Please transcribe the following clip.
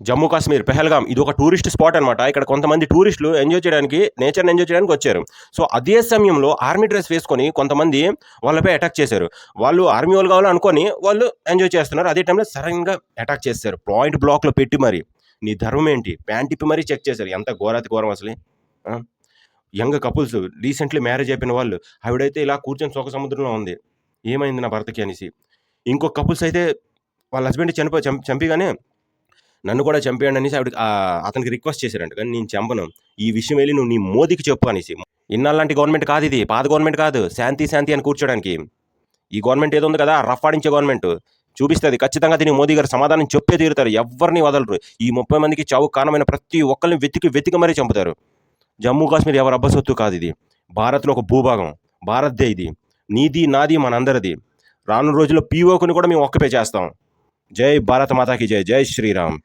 జమ్మూ కాశ్మీర్ పెహల్గాం ఇది ఒక tourist spot అనమాట. ఇక్కడ కొంతమంది టూరిస్టులు ఎంజాయ్ చేయడానికి, నేచర్‌ని ఎంజాయ్ చేయడానికి వచ్చారు. సో, అదే సమయంలో ఆర్మీ డ్రెస్ వేసుకొని కొంతమంది వాళ్ళపై అటాక్ చేశారు. వాళ్ళు ఆర్మీ వాళ్ళు కావాలి అనుకోని వాళ్ళు ఎంజాయ్ చేస్తున్నారు. అదే టైంలో సడెన్‌గా అటాక్ చేసేసారు. పాయింట్ బ్లాక్‌లో పెట్టి మరి. నీ ధర్మం ఏంటి? ప్యాంట్ ఇప్పి మరీ చెక్ చేశారు. ఎంత ఘోరాతి ఘోరం అసలు. ఆ! యంగ్ కపుల్స్ రీసెంట్‌లీ మ్యారేజ్ అయిపోయిన వాళ్ళు. ఆవిడైతే ఇలా కూర్చొని శోక సముద్రంలో ఉంది. ఏమైంది నా భర్తకి అనేసి. ఇంకో కపుల్స్ అయితే వాళ్ళ హస్బెండ్ చంపిగానే నన్ను కూడా చంపేయండి అనేసి అతనికి రిక్వెస్ట్ చేశారంట. కానీ నేను చంపను. ఈ విషయం వెళ్ళి నువ్వు నీ మోదీకి చెప్పు అనేసి. ఇన్నాళ్ళంటి గవర్నమెంట్ కాదు ఇది. పాత గవర్నమెంట్ కాదు. శాంతి శాంతి అని కూర్చోడానికి. ఈ గవర్నమెంట్ ఏదో ఉంది కదా, రఫ్ ఆడించే గవర్నమెంట్. చూపిస్తది. ఖచ్చితంగా దీనికి మోదీ గారు సమాధానం చెప్పే తీరుతారు. ఎవ్వరిని వదలరు. ఈ 30 మందికి చావుకు కారణమైన ప్రతి ఒక్కరిని వెతికి మరీ చంపుతారు. జమ్మూ కాశ్మీర్ ఎవరి అబ్బ సొత్తు కాదు ఇది. భారత్‌లో ఒక భూభాగం. భారత్‌దే ఇది. నీది, నాది, మనందరిది. రానున్న రోజుల్లో పీఓకుని కూడా మేము ఆక్యుపై చేస్తాం. జై భారత మాతాకి జై. జై శ్రీరామ్.